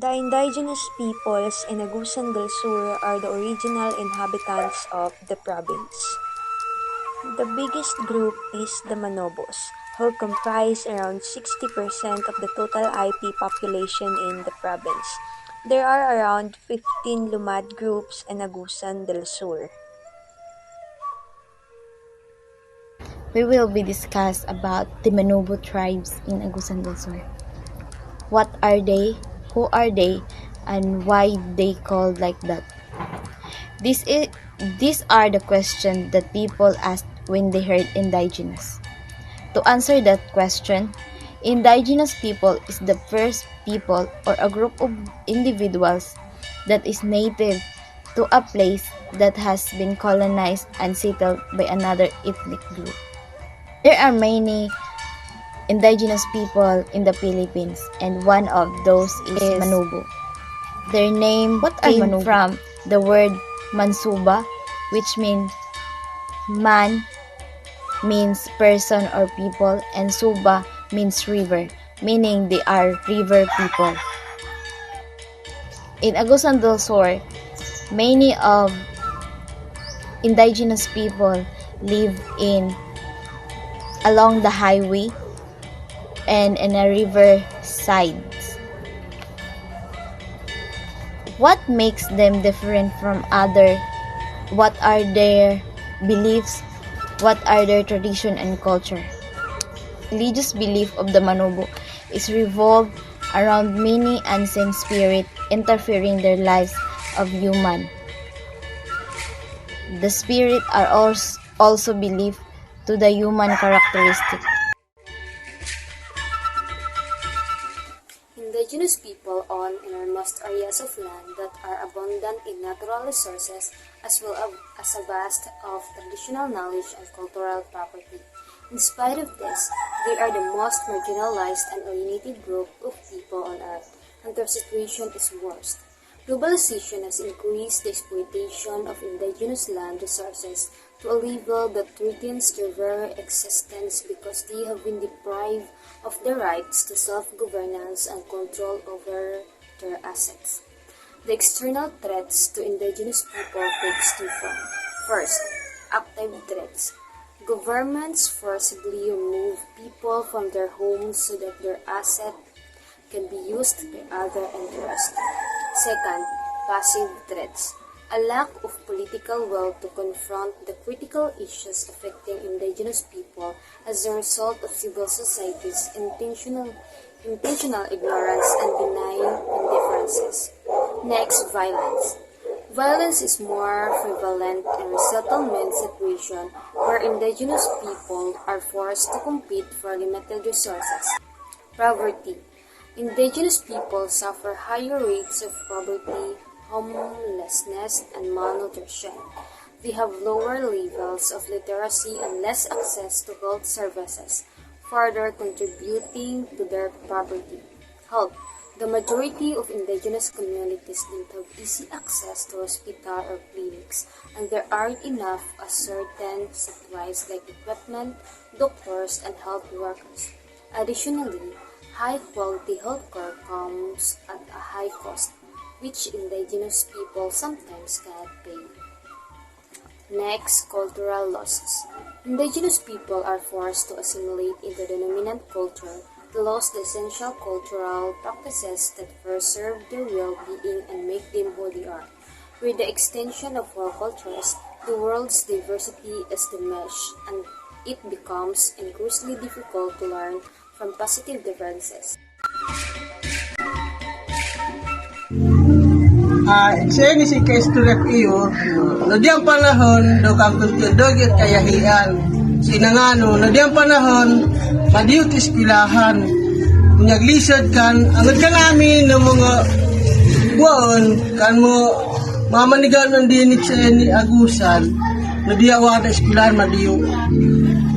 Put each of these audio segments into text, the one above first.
The indigenous peoples in Agusan del Sur are the original inhabitants of the province. The biggest group is the Manobos, who comprise around 60% of the total IP population in the province. There are around 15 Lumad groups in Agusan del Sur. We will be discuss about the Manobo tribes in Agusan del Sur. What are they? Who are they? And why they called like that? These are the questions that people asked when they heard indigenous. To answer that question, indigenous people is the first people or a group of individuals that is native to a place that has been colonized and settled by another ethnic group. There are many indigenous people in the Philippines, and one of those is Manobo. Their name came from the word Mansuba, which means man means person or people, and Suba means river, meaning they are river people. In Agusan del Sur, many of indigenous people live along the highway and in a river sides. What makes them different from other? What are their beliefs? What are their tradition and culture? Religious belief of the Manobo is revolved around many unseen spirits interfering their lives of human. The spirit are also believed to the human characteristic. Indigenous people own enormous areas of land that are abundant in natural resources as well as a vast of traditional knowledge and cultural property. In spite of this, they are the most marginalized and alienated group of people on earth, and their situation is worst. Globalization has increased the exploitation of indigenous land resources to a level that threatens their very existence because they have been deprived of the rights to self-governance and control over their assets. The external threats to indigenous people takes two forms. First, active threats. Governments forcibly remove people from their homes so that their assets can be used by other interests. Second, passive threats. A lack of political will to confront the critical issues affecting indigenous people as a result of civil society's intentional ignorance and benign indifferences. Next, violence. Violence is more prevalent in resettlement situations where indigenous people are forced to compete for limited resources. Poverty. Indigenous people suffer higher rates of poverty, homelessness, and malnutrition. They have lower levels of literacy and less access to health services, further contributing to their poverty. Health. The majority of indigenous communities don't have easy access to hospital or clinics, and there aren't enough of certain supplies like equipment, doctors, and health workers. Additionally, high-quality healthcare comes at a high cost, which indigenous people sometimes cannot pay. Next, cultural losses. Indigenous people are forced to assimilate into the dominant culture, to lose the essential cultural practices that preserve their well-being and make them who they are. With the extension of all cultures, the world's diversity is diminished, and it becomes increasingly difficult to learn from positive differences. Siya ni si Kesturek iyo, no diyang panahon, do kang dogit kayahian, sinangano, no diyang panahon, madiyot ispilahan, nyaglisod kan, angad ka namin ng mga buwan, kan mo, mamanigan ng dinig sa ni Agusan, no diya wada ispilahan, madiyot.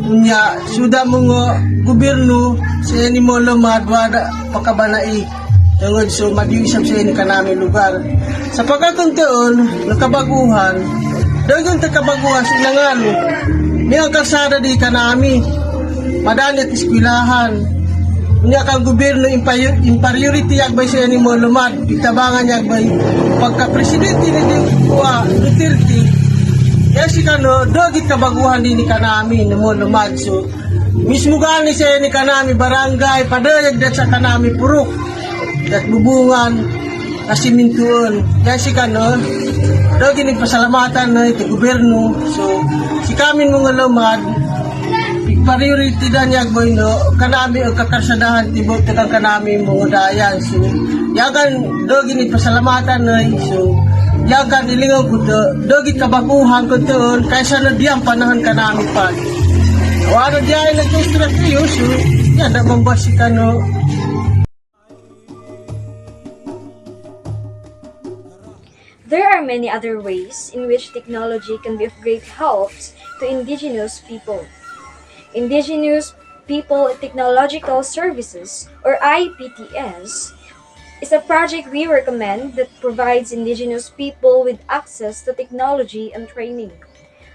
Unya, suda mga gobyerno, sa ni mo lumad, wada pakabanai, tungod so madiwisap sa ini kanami lugar. Sa pagkakuntoon, nakabaguhan, dagang takabaguhan sinangano, may kalsada di kanami, madali at iskwilahan, Unya kang gobyerno inferiority yagbay sa ni mo lumad, itabangan yagbay pagka-presidente ni Duterte, si kano, dogit kabaguhan din ni kanami ni mo lumad. So, mismo gani sa ni kanami barangay, padayag dat sa kanami purok, dat bubungan, kasimintuon. Si kano, dogit ni pasalamatan na ito gobyerno. So, si kamin mga lumad, priority dan yagboy no kanami og kakarsadahan tibok tegang kanami mo dayan. So yagan dogi ni pasalamatan na. So yagan ilingaw ko dogi kabakuhan ko tuon kaysa na diyang panahon kanami pa wala diay nag-instructive. So yan na mambasikan no. There are many other ways in which technology can be of great help to indigenous people. Indigenous People Technological Services, or IPTS, is a project we recommend that provides indigenous people with access to technology and training.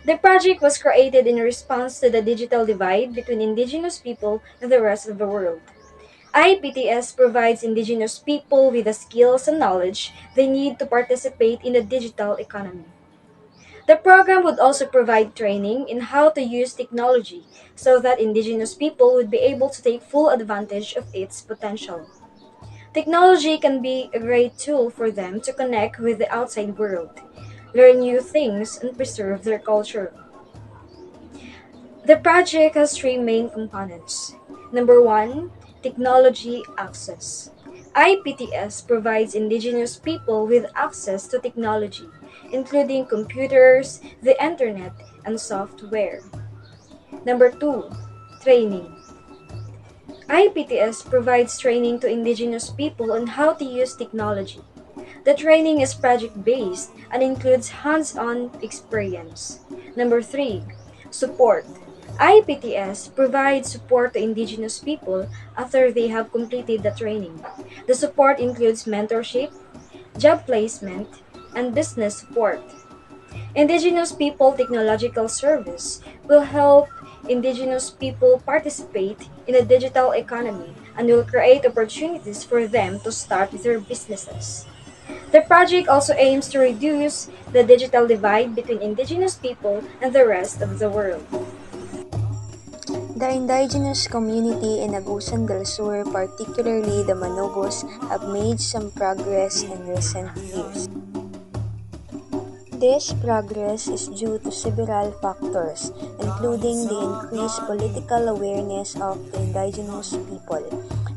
The project was created in response to the digital divide between indigenous people and the rest of the world. IPTS provides indigenous people with the skills and knowledge they need to participate in the digital economy. The program would also provide training in how to use technology so that indigenous people would be able to take full advantage of its potential. Technology can be a great tool for them to connect with the outside world, learn new things, and preserve their culture. The project has three main components. Number one, technology access. IPTS provides indigenous people with access to technology, including computers, the internet, and software. Number two, training. IPTS provides training to indigenous people on how to use technology. The training is project-based and includes hands-on experience. Number three, support. IPTS provides support to indigenous people after they have completed the training. The support includes mentorship, job placement, and business support. Indigenous People Technological Service will help indigenous people participate in the digital economy and will create opportunities for them to start their businesses. The project also aims to reduce the digital divide between indigenous people and the rest of the world. The indigenous community in Agusan del Sur, particularly the Manobos, have made some progress in recent years. This progress is due to several factors, including the increased political awareness of the indigenous people,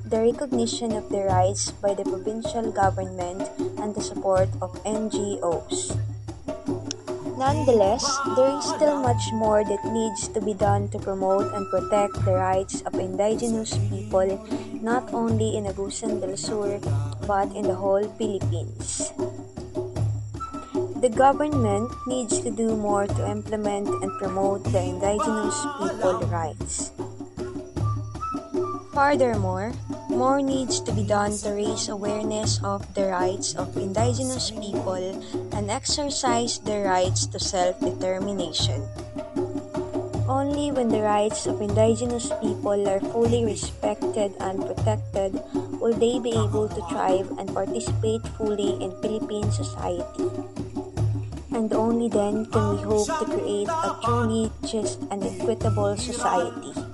the recognition of their rights by the provincial government, and the support of NGOs. Nonetheless, there is still much more that needs to be done to promote and protect the rights of indigenous people, not only in Agusan del Sur, but in the whole Philippines. The government needs to do more to implement and promote the indigenous people rights. Furthermore, more needs to be done to raise awareness of the rights of indigenous people and exercise their rights to self-determination. Only when the rights of indigenous people are fully respected and protected will they be able to thrive and participate fully in Philippine society. And only then can we hope to create a truly just and equitable society.